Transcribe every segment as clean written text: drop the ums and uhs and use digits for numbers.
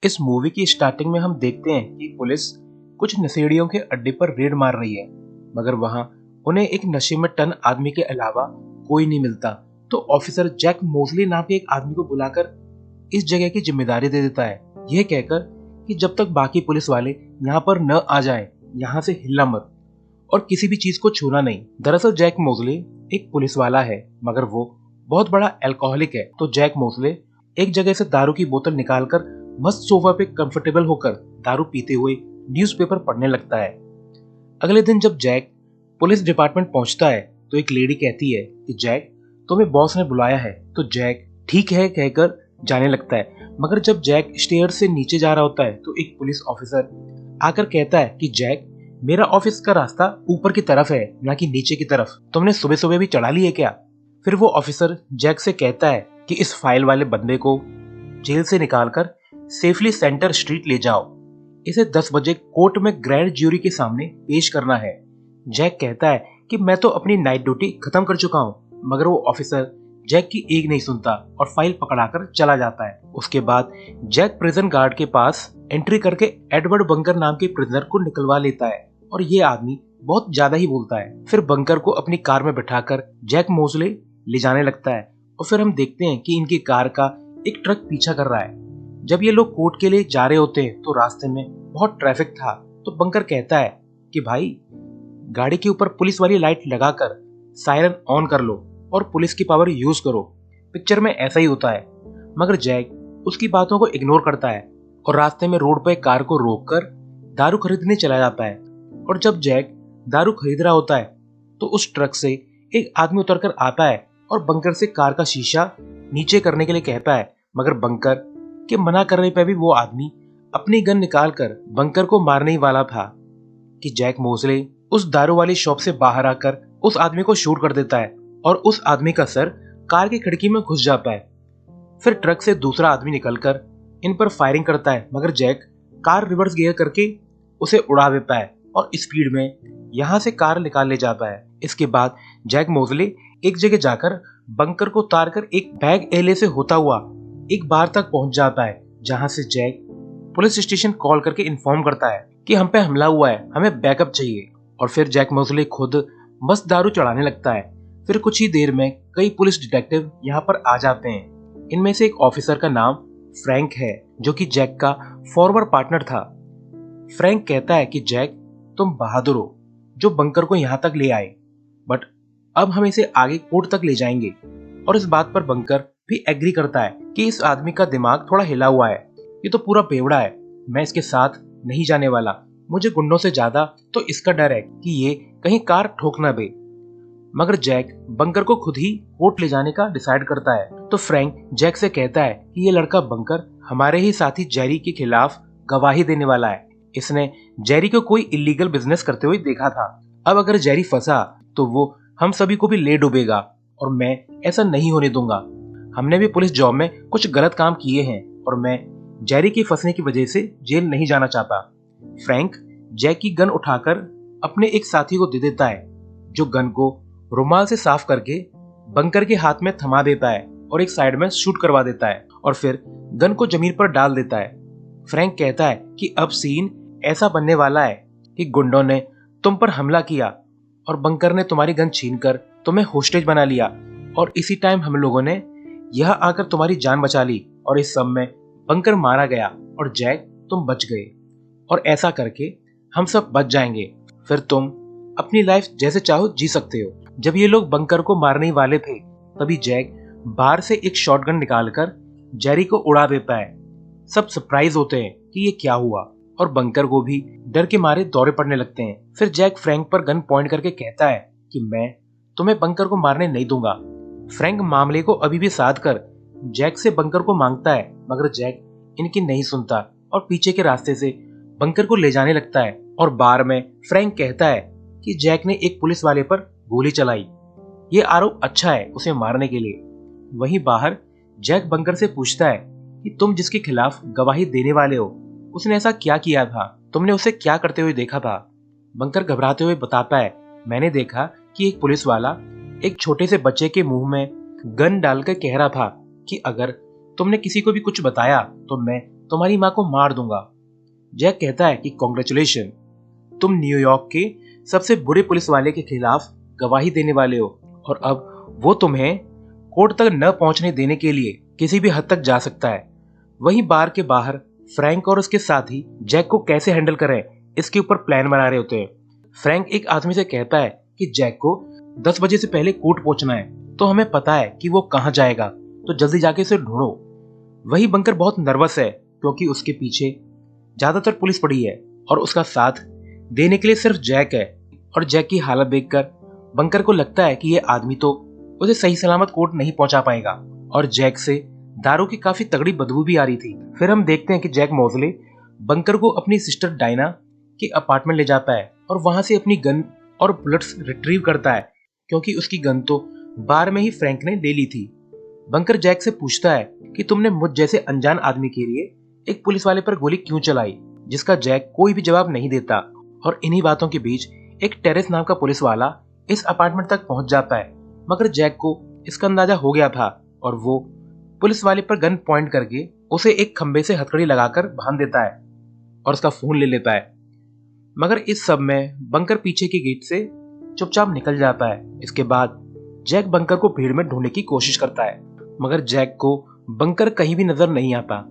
इस मूवी की स्टार्टिंग में हम देखते हैं कि पुलिस कुछ नशेड़ियों के अड्डे पर रेड मार रही है, मगर वहां उन्हें एक नशे में टन आदमी के अलावा कोई नहीं मिलता। तो ऑफिसर जैक मोसली नाम के एक आदमी को बुलाकर इस जगह की जिम्मेदारी दे देता है, यह कहकर कि जब तक बाकी पुलिस वाले यहाँ पर न आ जाएं, यहाँ से हिलना मत और किसी भी चीज को छूना नहीं। दरअसल जैक मोसले एक पुलिस वाला है, मगर वो बहुत बड़ा अल्कोहलिक है। तो जैक मोसले एक जगह से दारू की बोतल निकालकर मस्त सोफा पे कंफर्टेबल होकर दारू पीते हुए न्यूज़पेपर पढ़ने लगता है। अगले दिन जब जैक पुलिस डिपार्टमेंट पहुंचता है तो एक लेडी कहती है कि जैक, तुम्हें बॉस ने बुलाया है। तो जैक ठीक है कहकर जाने लगता है, मगर जब जैक स्टेयर से नीचे जा रहा होता है तो एक पुलिस ऑफिसर आकर कहता है कि जैक, मेरा ऑफिस का रास्ता ऊपर की तरफ है, ना कि नीचे की तरफ। तुमने सुबह सुबह भी चढ़ा ली है क्या? फिर वो ऑफिसर जैक से कहता है कि इस फाइल वाले बंदे को जेल से निकालकर सेफली सेंटर स्ट्रीट ले जाओ, इसे 10 बजे कोर्ट में ग्रैंड ज्यूरी के सामने पेश करना है। जैक कहता है कि मैं तो अपनी नाइट ड्यूटी खत्म कर चुका हूँ, मगर वो ऑफिसर जैक की एक नहीं सुनता और फाइल पकड़ाकर चला जाता है। उसके बाद जैक प्रिजन गार्ड के पास एंट्री करके एडवर्ड बंकर नाम के प्रिजनर को निकलवा लेता है और ये आदमी बहुत ज्यादा ही बोलता है। फिर बंकर को अपनी कार में बिठाकर जैक मोसले ले जाने लगता है और फिर हम देखते हैं कि इनकी कार का एक ट्रक पीछा कर रहा है। जब ये लोग कोर्ट के लिए जा रहे होते हैं तो रास्ते में बहुत ट्रैफिक था, तो बंकर कहता है कि भाई, गाड़ी के ऊपर पुलिस वाली लाइट लगाकर सायरन ऑन कर लो और पुलिस की पावर यूज करो। पिक्चर में ऐसा ही होता है, मगर जैक उसकी बातों को इग्नोर करता है और रास्ते में रोड पर कार को रोककर दारू खरीदने चला जाता है। और जब जैक दारू खरीद रहा होता है तो उस ट्रक से एक आदमी उतरकर आता है और बंकर से कार का शीशा नीचे करने के लिए कहता है, मगर बंकर के मना करने पर भी वो आदमी अपनी गन निकालकर बंकर को मारने ही वाला था कि जैक मोसले उस दारू वाली शॉप से बाहर आकर उस आदमी को शूट कर देता है और उस आदमी का सर कार की खिड़की में घुस जाता है। फिर ट्रक से दूसरा आदमी निकलकर इन पर फायरिंग करता है, मगर जैक कार रिवर्स गियर करके उसे उड़ा देता है और स्पीड में यहाँ से कार निकाल ले जाता है। इसके बाद जैक मोसले एक जगह जाकर बंकर को उतारकर एक बैग एले से होता हुआ एक बार तक पहुंच जाता है, जहां से जैक पुलिस स्टेशन कॉल करके इन्फॉर्म करता है कि हम पे हमला हुआ है, हमें बैकअप चाहिए। और फिर जैक मोसले खुद मस्त दारू चढ़ाने लगता है। फिर कुछ ही देर में कई पुलिस डिटेक्टिव यहाँ पर आ जाते हैं। इनमें से एक ऑफिसर का नाम फ्रैंक है, जो कि जैक का फॉरवर्ड पार्टनर था। फ्रैंक कहता है कि जैक, तुम बहादुर हो जो बंकर को यहाँ तक ले आए, बट अब हम इसे आगे कोर्ट तक ले जाएंगे। और इस बात पर बंकर भी एग्री करता है कि इस आदमी का दिमाग थोड़ा हिला हुआ है, ये तो पूरा बेवड़ा है, मैं इसके साथ नहीं जाने वाला। मुझे गुंडों से ज्यादा तो इसका डर है कि ये कहीं कार ठोक ना दे। मगर जैक बंकर को खुद ही कोर्ट ले जाने का डिसाइड करता है। तो फ्रैंक जैक से कहता है कि ये लड़का बंकर हमारे ही साथी जेरी के खिलाफ गवाही देने वाला है। इसने जेरी को कोई इलीगल बिजनेस करते हुए देखा था। अब अगर जेरी फंसा तो वो हम सभी को भी ले डूबेगा और मैं ऐसा नहीं होने दूंगा। हमने भी पुलिस जॉब में कुछ गलत काम किए हैं और मैं जेरी के फंसने की वजह से जेल नहीं जाना चाहता। फ्रैंक जैक की गन उठाकर अपने एक साथी को दे देता है, जो गन को रुमाल से साफ करके बंकर के हाथ में थमा देता है और एक साइड में शूट करवा देता है और फिर गन को जमीन पर डाल देता है। फ्रैंक कहता है कि अब सीन ऐसा बनने वाला है कि गुंडों ने तुम पर हमला किया और बंकर ने तुम्हारी गन छीनकर तुम्हें होस्टेज बना लिया और इसी टाइम हम लोगों ने यह आकर तुम्हारी जान बचा ली और इस सब में बंकर मारा गया और जैक तुम बच गए और ऐसा करके हम सब बच जाएंगे। फिर तुम अपनी लाइफ जैसे चाहो जी सकते हो। जब ये लोग बंकर को मारने वाले थे तभी जैक बाहर से एक शॉटगन निकालकर जेरी को उड़ा देता है। सब सरप्राइज होते हैं कि ये क्या हुआ और बंकर को भी डर के मारे दौरे पड़ने लगते हैं। फिर जैक फ्रैंक पर गन पॉइंट करके कहता है कि मैं तुम्हें बंकर को मारने नहीं दूंगा। फ्रैंक मामले को अभी भी साध कर जैक से बंकर को मांगता है, मगर जैक इनकी नहीं सुनता और पीछे के रास्ते से बंकर को ले जाने लगता है। और बार में फ्रैंक कहता है कि जैक ने एक पुलिस वाले पर गोली चलाई, ये आरोप अच्छा है उसे मारने के लिए। वहीं बाहर जैक बंकर से पूछता है कि तुम जिसके खिलाफ गवाही देने वाले हो, उसने ऐसा क्या किया था, तुमने उसे क्या करते हुए देखा था? बंकर घबराते हुए बताता है, मैंने देखा कि एक पुलिस वाला एक छोटे से बच्चे के मुंह में गन डालकर कह रहा था कि अगर तुमने किसी को भी कुछ बताया तो मैं तुम्हारी माँ को मार दूंगा। जैक कहता है कि कॉन्ग्रेचुलेशन, तुम न्यूयॉर्क के सबसे बुरे पुलिस वाले के खिलाफ गवाही देने वाले हो और अब वो तुम्हें कोर्ट तक न पहुंचने देने के लिए किसी भी हद तक जा सकता है। वहीं बार के बाहर फ्रैंक और उसके साथी जैक को कैसे हैंडल करें इसके ऊपर प्लान बना रहे होते हैं। फ्रैंक एक आदमी से कहता है कि जैक को 10 बजे से पहले कोर्ट पहुंचना है, तो हमें पता है कि वो कहाँ जाएगा, तो जल्दी जाके उसे ढूंढो। वही बंकर बहुत नर्वस है क्योंकि उसके पीछे ज्यादातर पुलिस पड़ी है और उसका साथ देने के लिए सिर्फ जैक है। और जैक की हालत देखकर बंकर को लगता है कि ये आदमी तो उसे सही सलामत कोर्ट नहीं पहुंचा पाएगा और जैक से दारू की काफी तगड़ी बदबू भी आ रही थी। फिर हम देखते हैं कि जैक मोज़ले बंकर को अपनी सिस्टर डायना के अपार्टमेंट ले जाता है और वहां से अपनी गन और बुलेट्स रिट्रीव करता है क्योंकि उसकी गन तो बार में ही फ्रैंक ने ले ली थी। बंकर जैक से पूछता है कि तुमने मुझ जैसे अनजान आदमी के लिए एक पुलिस वाले पर गोली क्यों चलाई, जिसका जैक कोई भी जवाब नहीं देता। और इन्हीं बातों के बीच एक टेरेस नाम का पुलिस वाला इस अपार्टमेंट तक पहुंच जाता है, मगर जैक को इसका अंदाजा हो गया था और वो पुलिस वाले पर गन पॉइंट करके उसे एक खंबे से हथकड़ी लगाकर बांध देता है और उसका फोन ले लेता है। मगर इस सब में बंकर पीछे की गेट से चुपचाप निकल जाता है। इसके बाद जैक बंकर को भीड़ में ढूंढने की कोशिश करता है, मगर जैक को बंकर कहीं भी नजर नहीं आता।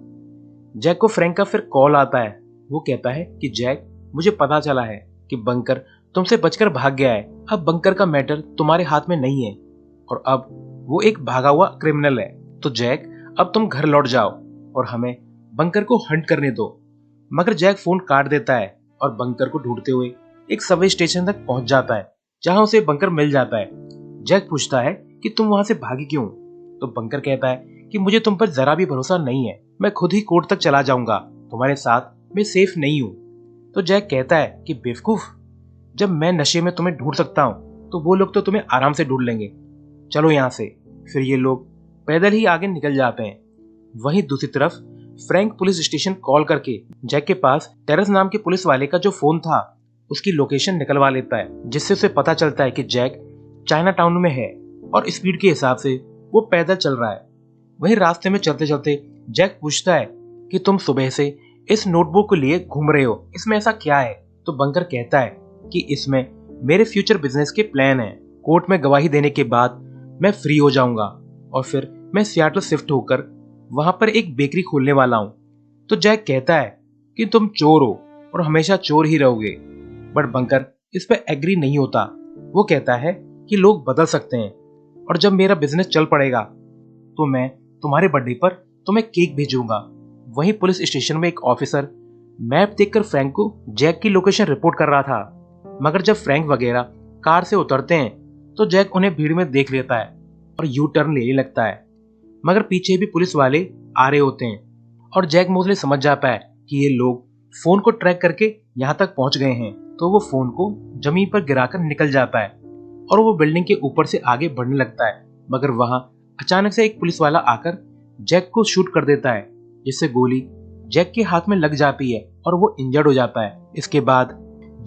जैक को फ्रैंक का फिर कॉल आता है। वो कहता है कि जैक, मुझे पता चला है कि बंकर तुमसे बचकर भाग गया है। अब बंकर का मैटर तुम्हारे हाथ में नहीं है और अब वो एक भागा हुआ क्रिमिनल है। तो जैक, अब तुम घर लौट जाओ और हमें बंकर को हंट करने दो। मगर जैक फोन काट देता है और बंकर को ढूंढते हुए एक सबवे स्टेशन तक पहुंच जाता है जहां उसे बंकर मिल जाता है। जैक पूछता है कि तुम वहां से भागी क्यों? तो बंकर कहता है कि मुझे तुम पर जरा भी भरोसा नहीं है, मैं खुद ही कोर्ट तक चला जाऊंगा, तुम्हारे साथ मैं सेफ नहीं हूँ। तो जैक कहता है कि बेवकूफ, जब मैं नशे में तुम्हें ढूंढ सकता हूँ तो वो लोग तो तुम्हें आराम से ढूंढ लेंगे, चलो यहाँ से। फिर ये लोग पैदल ही आगे निकल जाते हैं। वहीं दूसरी तरफ फ्रैंक पुलिस स्टेशन कॉल करके जैक के पास टेरेस नाम के पुलिस वाले का जो फोन था उसकी लोकेशन निकलवा लेता है, जिससे उसे पता चलता है कि जैक चाइना टाउन में है और स्पीड के हिसाब से वो पैदल चल रहा है। वहीं रास्ते में चलते चलते जैक पूछता है कि तुम सुबह से इस नोटबुक को लिए घूम रहे हो, इसमें ऐसा क्या है? तो बंकर कहता है कि इसमें मेरे फ्यूचर बिजनेस के प्लान हैं। कोर्ट में गवाही देने के बाद मैं फ्री हो जाऊंगा और फिर मैं सियाटल शिफ्ट होकर वहां पर एक बेकरी खोलने वाला हूं। तो जैक कहता है कि तुम चोर हो और हमेशा चोर ही रहोगे, बट बंकर इस पर एग्री नहीं होता। वो कहता है कि लोग बदल सकते हैं और जब मेरा बिजनेस चल पड़ेगा तो मैं तुम्हारे बर्थडे पर तुम्हें केक भेजूंगा। वहीं पुलिस स्टेशन में एक ऑफिसर मैप देखकर फ्रैंक को जैक की लोकेशन रिपोर्ट कर रहा था, मगर जब फ्रैंक वगैरह कार से उतरते हैं तो जैक उन्हें भीड़ में देख लेता है और यू टर्न लेने लगता है, मगर पीछे भी पुलिस वाले आ रहे होते हैं और जैक मोज़ले समझ जाता है कि ये लोग फोन को ट्रैक करके यहाँ तक पहुंच गए हैं। तो वो फोन को जमीन पर गिराकर निकल जाता है और वो बिल्डिंग के ऊपर से आगे बढ़ने लगता है, मगर वहां अचानक से एक पुलिस वाला आकर जैक को शूट कर देता है, जिससे गोली जैक के हाथ में लग जाती है और वो इंजर्ड हो जाता है। इसके बाद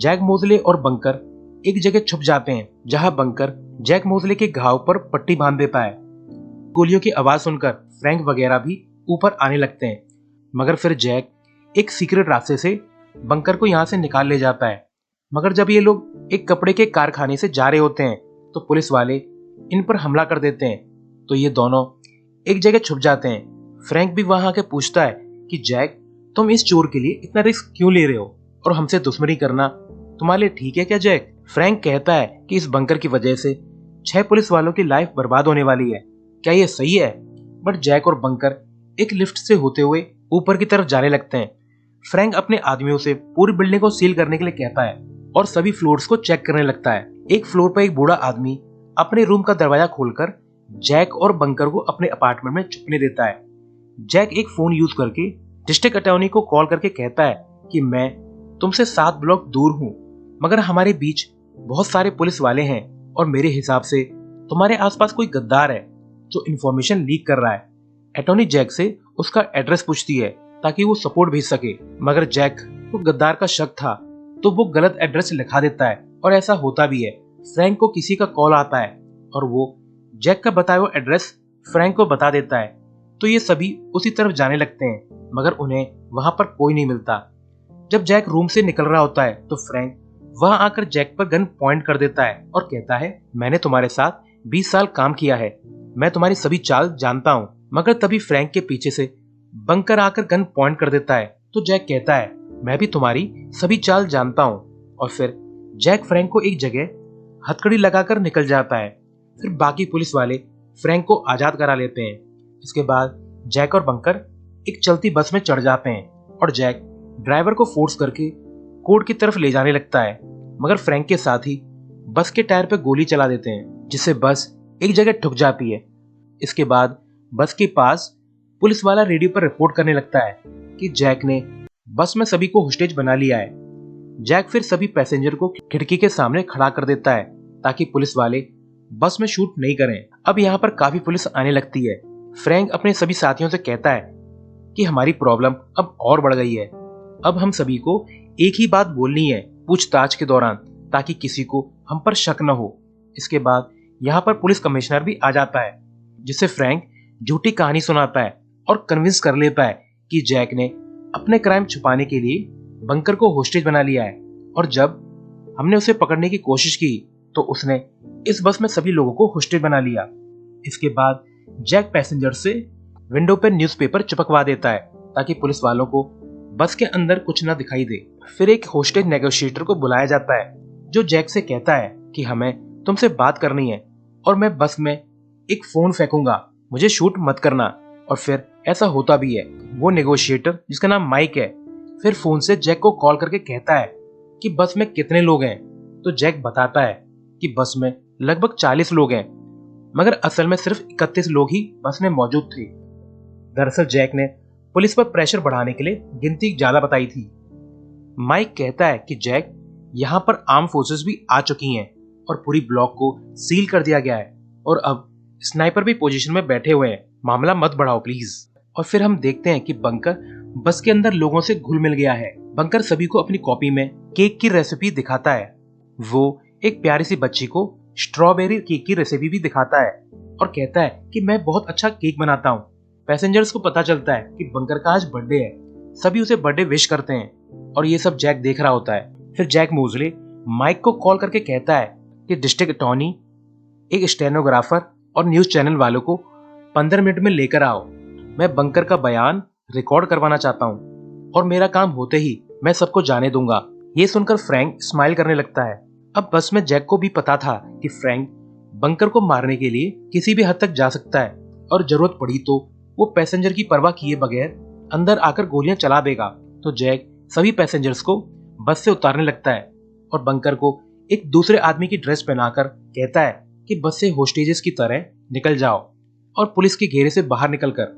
जैक मोज़ले और बंकर एक जगह छुप जाते हैं जहां बंकर जैक मोज़ले के घाव पर पट्टी बांध देता है। गोलियों की आवाज सुनकर फ्रैंक वगैरह भी ऊपर आने लगते हैं, मगर फिर जैक एक सीक्रेट रास्ते से बंकर को यहाँ से निकाल ले जाता है। मगर जब ये लोग एक कपड़े के कारखाने से जा रहे होते हैं तो पुलिस वाले इन पर हमला कर देते हैं, तो ये दोनों एक जगह छुप जाते हैं। फ्रैंक भी वहां आके पूछता है कि जैक, तुम इस चोर के लिए इतना रिस्क क्यों ले रहे हो और हमसे दुश्मनी करना तुम्हारे लिए ठीक है क्या जैक? फ्रैंक कहता है कि इस बंकर की वजह से 6 पुलिस वालों की लाइफ बर्बाद होने वाली है, क्या ये सही है? बट जैक और बंकर एक लिफ्ट से होते हुए ऊपर की तरफ जाने लगते हैं। फ्रैंक अपने आदमियों से पूरी बिल्डिंग को सील करने के लिए कहता है और सभी फ्लोर्स को चेक करने लगता है। एक फ्लोर पर एक बूढ़ा आदमी अपने रूम का दरवाजा खोलकर जैक और बंकर को अपने अपार्टमेंट में छुपने देता है। जैक एक फोन यूज करके डिस्ट्रिक्ट अटॉर्नी को कॉल करके कहता है कि मैं तुमसे 7 ब्लॉक दूर हूँ, मगर हमारे बीच बहुत सारे पुलिस वाले हैं और मेरे हिसाब से तुम्हारे आसपास कोई गद्दार है जो इन्फॉर्मेशन लीक कर रहा है। अटॉर्नी जैक से उसका एड्रेस पूछती है ताकि वो सपोर्ट भेज सके, मगर जैक को गद्दार का शक था तो वो गलत एड्रेस लिखा देता है और ऐसा होता भी है। फ्रैंक को किसी का कॉल आता है और वो जैक का बताया हुआ एड्रेस फ्रैंक को बता देता है। तो ये सभी उसी तरफ जाने लगते हैं, मगर उन्हें वहां पर कोई नहीं मिलता। जब जैक रूम से निकल रहा होता है तो फ्रैंक वहां आकर जैक पर गन पॉइंट कर देता है और कहता है, मैंने तुम्हारे साथ 20 साल काम किया है, मैं तुम्हारी सभी चाल जानता हूँ। मगर तभी फ्रैंक के पीछे से बंकर आकर गन पॉइंट कर देता है तो जैक कहता है, मैं भी तुम्हारी सभी चाल जानता हूँ। और फिर जैक फ्रैंक को एक जगह हथकड़ी लगाकर निकल जाता है। फिर बाकी पुलिस वाले फ्रैंक को आजाद करा लेते हैं। इसके बाद जैक और बंकर एक चलती बस में चढ़ जाते हैं और जैक ड्राइवर को फोर्स करके कोर्ट की तरफ ले जाने लगता है, मगर फ्रैंक के साथ ही बस के टायर पर गोली चला देते हैं, जिससे बस एक जगह ठुक जाती है। इसके बाद बस के पास पुलिस वाला रेडियो पर रिपोर्ट करने लगता है कि जैक ने बस में सभी को होस्टेज बना लिया है। जैक फिर सभी पैसेंजर को खिड़की के सामने खड़ा कर देता है ताकि पुलिस वाले बस में शूट नहीं करें। अब यहाँ पर काफी पुलिस आने लगती है। फ्रैंक अपने सभी साथियों से कहता है कि हमारी प्रॉब्लम अब और बढ़ गई है, अब हम सभी को एक ही बात बोलनी है पूछताछ के दौरान, ताकि किसी को हम पर शक न हो। इसके बाद यहाँ पर पुलिस कमिश्नर भी आ जाता है, जिसे फ्रैंक झूठी कहानी सुनाता है और कन्विंस कर लेता है कि जैक ने अपने क्राइम छुपाने के लिए बंकर को होस्टेज बना लिया है, और जब हमने उसे पकड़ने की कोशिश की तो उसने इस बस में सभी लोगों को होस्टेज बना लिया। इसके बाद जैक पैसेंजर से विंडो पर न्यूज़पेपर चिपकवा देता है ताकि पुलिस वालों को बस के अंदर कुछ न दिखाई दे। फिर एक होस्टेज नेगोशिएटर को बुलाया जाता है जो जैक से कहता है कि हमें तुमसे बात करनी है और मैं बस में एक फोन फेंकूंगा, मुझे शूट मत करना। और फिर ऐसा होता भी है। वो नेगोशिएटर जिसका नाम माइक है फिर फोन से जैक को कॉल करके कहता है कि बस में कितने लोग हैं, तो जैक बताता है कि बस में लगभग 40 लोग हैं, मगर असल में सिर्फ 31 लोग ही बस में मौजूद थे। दरअसल जैक ने पुलिस पर प्रेशर बढ़ाने के लिए गिनती ज्यादा बताई थी। माइक कहता है कि जैक यहाँ पर आर्म फोर्सेस भी आ चुकी हैं और पूरी ब्लॉक को सील कर दिया गया है और अब स्नाइपर भी पोजीशन में बैठे हुए हैं, मामला मत बढ़ाओ प्लीज। और फिर हम देखते हैं कि बंकर बस के अंदर लोगों से घुल मिल गया है। बंकर सभी को अपनी कॉपी में केक की रेसिपी दिखाता है। वो एक प्यारी सी बच्ची को स्ट्रॉबेरी केक की रेसिपी भी दिखाता है और कहता है कि मैं बहुत अच्छा केक बनाता हूँ। पैसेंजर्स को पता चलता है कि बंकर का आज बर्थडे है, सभी उसे बर्थडे विश करते हैं और ये सब जैक देख रहा होता है। फिर जैक मोजले माइक को कॉल करके कहता है कि डिस्ट्रिक्ट अटॉर्नी, एक स्टेनोग्राफर और न्यूज चैनल वालों को 15 मिनट में लेकर आओ, मैं बंकर का बयान रिकॉर्ड करवाना चाहता हूँ और मेरा काम होते ही मैं सबको जाने दूंगा। ये सुनकर फ्रैंक स्माइल करने लगता है। अब बस में जैक को भी पता था कि फ्रैंक बंकर को मारने के लिए किसी भी हद तक जा सकता है और जरूरत पड़ी तो वो पैसेंजर की परवाह किए बगैर अंदर आकर गोलियां चला देगा। तो जैक सभी पैसेंजर्स को बस से उतारने लगता है और बंकर को एक दूसरे आदमी की ड्रेस पहनाकर कहता है कि बस से होस्टेजेस की तरह निकल जाओ और पुलिस के घेरे से बाहर निकलकर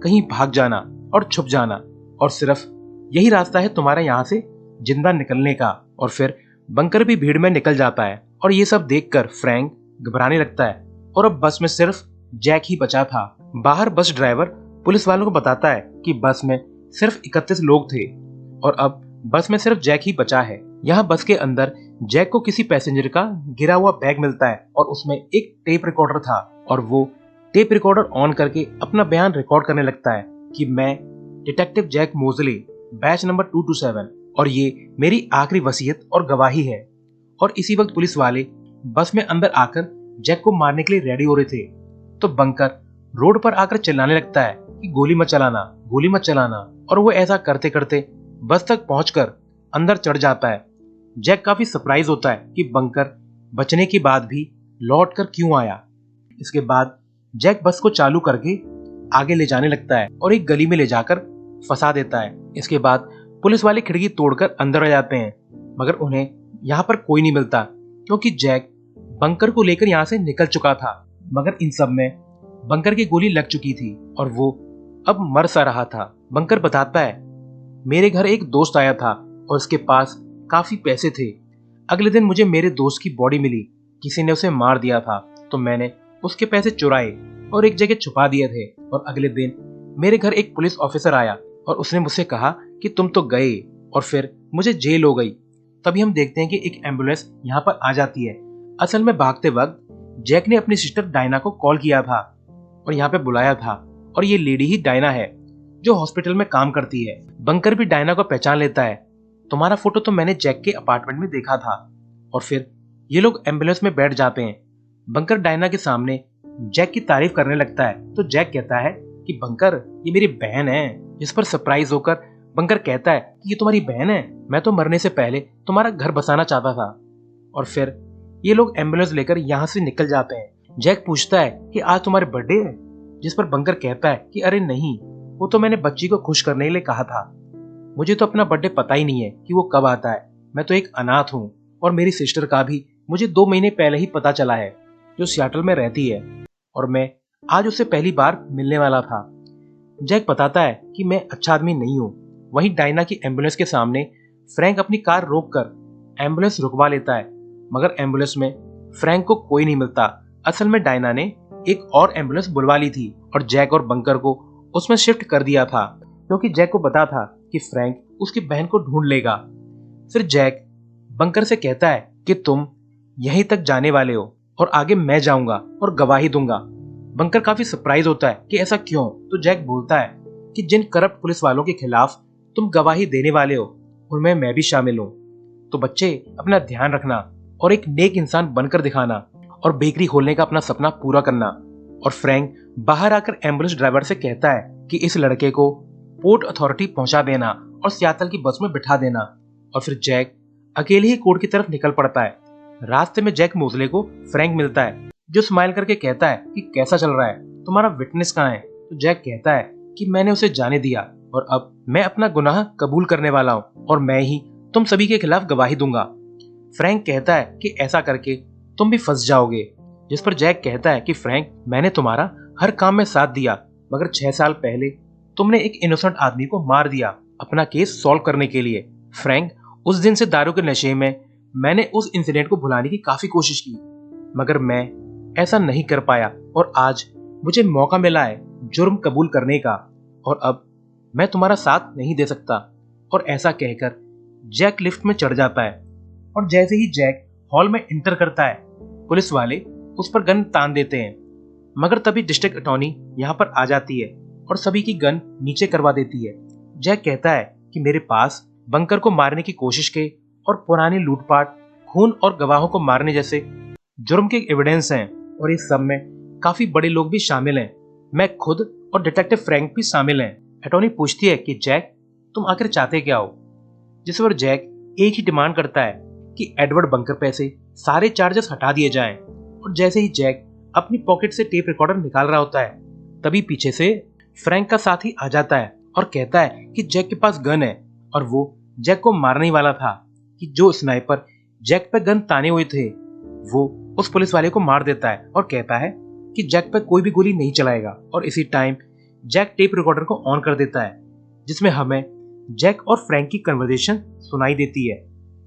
कहीं भाग जाना और छुप जाना, और सिर्फ यही रास्ता है तुम्हारा यहाँ से जिंदा निकलने का। और फिर बंकर भी भीड़ में निकल जाता है और ये सब देखकर फ्रैंक घबराने लगता है और अब बस में सिर्फ जैक ही बचा था। बाहर बस ड्राइवर पुलिस वालों को बताता है कि बस में सिर्फ 31 लोग थे और अब बस में सिर्फ जैक ही बचा है। यहाँ बस के अंदर जैक को किसी पैसेंजर का गिरा हुआ बैग मिलता है और उसमें एक टेप रिकॉर्डर था और वो टेप रिकॉर्डर ऑन करके अपना बयान रिकॉर्ड करने लगता है कि मैं डिटेक्टिव जैक मोजले, बैच नंबर 227, और ये मेरी आखिरी वसीयत और गवाही है। और इसी वक्त पुलिस वाले बस में अंदर आकर जैक को मारने के लिए रेडी हो रहे थे। तो बंकर रोड पर आकर चिल्लाने लगता है कि गोली मत चलाना, गोली मत चलाना, और वो ऐसा करते करते बस तक पहुंचकर अंदर चढ़ जाता है। जैक काफी सरप्राइज होता है कि बंकर बचने के बाद भी लौट कर क्यों आया। इसके बाद जैक बस को चालू करके आगे ले जाने लगता है और एक गली में ले जाकर फंसा देता है। इसके बाद पुलिस वाले खिड़की तोड़कर अंदर आ जाते हैं, मगर उन्हें यहाँ पर कोई नहीं मिलता क्योंकि जैक बंकर को लेकर यहाँ से निकल चुका था। मगर इन सब में बंकर की गोली लग चुकी थी और वो अब मर सा रहा था। बंकर बताता है, मेरे घर एक दोस्त आया था और उसके पास काफी पैसे थे। अगले दिन मुझे मेरे दोस्त की बॉडी मिली, किसी ने उसे मार दिया था, तो मैंने उसके पैसे चुराए और एक जगह छुपा दिए थे। और अगले दिन मेरे घर एक पुलिस ऑफिसर आया और उसने मुझसे कहा कि तुम तो गए, और फिर मुझे जेल हो गई। तभी हम देखते हैं कि एक एम्बुलेंस यहाँ पर आ जाती है। असल में भागते वक्त जैक ने अपनी सिस्टर डायना को कॉल किया था और यहाँ पे बुलाया था और ये लेडी ही डायना है जो हॉस्पिटल में काम करती है। बंकर भी डायना को पहचान लेता है। तुम्हारा फोटो तो मैंने जैक के अपार्टमेंट में देखा था। और फिर ये लोग एम्बुलेंस में बैठ जाते हैं। बंकर डायना के सामने जैक की तारीफ करने लगता है तो जैक कहता है कि बंकर ये मेरी बहन है। जिस पर सरप्राइज होकर बंकर कहता है कि ये तुम्हारी बहन है, मैं तो मरने से पहले तुम्हारा घर बसाना चाहता था। और फिर ये लोग एम्बुलेंस लेकर यहाँ से निकल जाते हैं। जैक पूछता है कि आज तुम्हारे बर्थडे है, जिस पर बंकर कहता है कि अरे नहीं, वो तो मैंने बच्ची को खुश करने के लिए कहा था। मुझे तो अपना बर्थडे पता ही नहीं है कि वो कब आता है। मैं तो एक अनाथ हूँ और मेरी सिस्टर का भी मुझे 2 महीने पहले ही पता चला है, जो सियाटल में रहती है, और मैं आज उससे पहली बार मिलने वाला था। जैक बताता है कि मैं अच्छा आदमी नहीं हूँ। वहीं डायना की एम्बुलेंस के सामने फ्रैंक अपनी कार रोककर एम्बुलेंस रुकवा लेता है, मगर एम्बुलेंस में फ्रैंक को कोई नहीं मिलता। असल में डायना ने एक और एम्बुलेंस बुलवा ली थी और जैक और बंकर को उसमें शिफ्ट कर दिया था, क्योंकि जैक को पता था कि फ्रैंक उसकी बहन को ढूंढ लेगा। फिर जैक बंकर से कहता है कि तुम यहीं तक जाने वाले हो और आगे मैं जाऊंगा और गवाही दूंगा। बंकर काफी सरप्राइज होता है कि ऐसा क्यों। तो जैक बोलता है कि जिन करप्ट पुलिस वालों के खिलाफ तुम गवाही देने वाले हो उनमें मैं भी शामिल हूँ। तो बच्चे, अपना ध्यान रखना और एक नेक इंसान बनकर दिखाना और बेकरी खोलने का अपना सपना पूरा करना। और फ्रैंक बाहर आकर एम्बुलेंस ड्राइवर से कहता है कि इस लड़के को पोर्ट अथॉरिटी पहुंचा देना और सियाटल की बस में बिठा देना। और फिर जैक अकेले ही कोर्ट की तरफ निकल पड़ता है। रास्ते में जैक मोज़ले को फ्रैंक मिलता है, जो स्माइल करके कहता है कि कैसा चल रहा है, तुम्हारा विटनेस कहाँ है। तो जैक कहता है कि मैंने उसे जाने दिया और अब मैं अपना गुनाह कबूल करने वाला हूँ और मैं ही तुम सभी के खिलाफ गवाही दूंगा। फ्रैंक कहता है कि ऐसा करके तुम भी फंस जाओगे, जिस पर जैक कहता है कि फ्रैंक, मैंने तुम्हारा हर काम में साथ दिया, मगर 6 साल पहले तुमने एक इनोसेंट आदमी को मार दिया अपना केस सॉल्व करने के लिए। फ्रैंक, उस दिन से दारू के नशे में मैंने उस इंसिडेंट को भुलाने की काफी कोशिश की, मगर मैं ऐसा नहीं कर पाया और आज मुझे मौका मिला है जुर्म कबूल करने का, और अब मैं तुम्हारा साथ नहीं दे सकता। और ऐसा कहकर जैक लिफ्ट में चढ़ जाता है और जैसे ही जैक हॉल में इंटर करता है, पुलिस वाले उस पर गन तान देते हैं, मगर तभी डिस्ट्रिक्ट अटॉर्नी यहाँ पर आ जाती है और सभी की गन नीचे करवा देती है। जैक कहता है कि मेरे पास बंकर को मारने की कोशिश के और पुरानी लूटपाट, खून और गवाहों को मारने जैसे जुर्म के एविडेंस हैं, और इस सब में काफी बड़े लोग भी शामिल हैं। मैं खुद और डिटेक्टिव फ्रैंक भी शामिल हैं। अटॉर्नी पूछती है कि जैक, तुम आखिर चाहते क्या हो। जिस पर जैक एक ही डिमांड करता है कि एडवर्ड बंकर पे से सारे चार्जेस हटा दिए जाएं। और जैसे ही जैक अपनी पॉकेट से टेप रिकॉर्डर निकाल रहा होता है, तभी पीछे से फ्रैंक का साथी आ जाता है और कहता है कि जैक के पास गन है और वो जैक को मारने ही वाला था, कि जो स्नाइपर जैक पे गन ताने हुए थे वो उस पुलिस वाले को मार देता है और कहता है कि जैक पे कोई भी गोली नहीं चलाएगा। और इसी टाइम जैक टेप रिकॉर्डर को ऑन कर देता है, जिसमें हमें जैक और फ्रैंक की कन्वर्सेशन सुनाई देती है।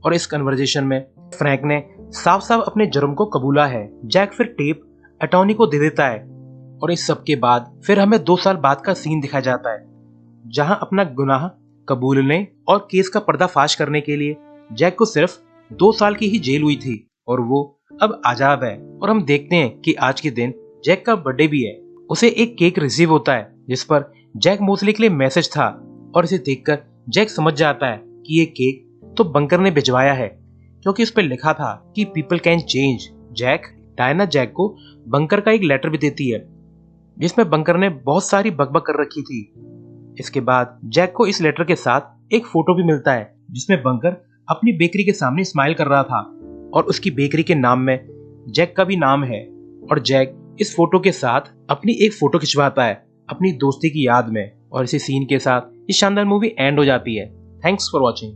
और इस कन्वर्सेशन में फ्रैंक ने साफ साफ अपने जुर्म को कबूला है। जैक फिर टेप अटॉर्नी को दे देता है और इस सब के बाद फिर हमें 2 साल बाद का सीन दिखाया जाता है, जहां अपना गुनाह कबूलने और केस का पर्दाफाश करने के लिए जैक को सिर्फ 2 साल की ही जेल हुई थी और वो अब आजाद है। और हम देखते हैं कि आज के दिन जैक का बर्थडे भी है। उसे एक केक रिसीव होता है जिस पर जैक मोज़ले के लिए मैसेज था, और इसे देखकर जैक समझ जाता है कि ये केक तो बंकर ने भिजवाया है, क्योंकि उस पर लिखा था कि people can change. Diana Jack को बंकर का एक लेटर भी देती है, जिसमें बंकर ने बहुत सारी बकबक कर रखी थी। इसके बाद जैक को इस लेटर के साथ एक फोटो भी मिलता है, जिसमें बंकर अपनी बेकरी के सामने स्माइल कर रहा था और उसकी बेकरी के नाम में जैक का भी नाम है। और जैक इस फोटो के साथ अपनी एक फोटो खिंचवाता है अपनी दोस्ती की याद में। और इसी सीन के साथ ये शानदार मूवी एंड हो जाती है। Thanks for watching.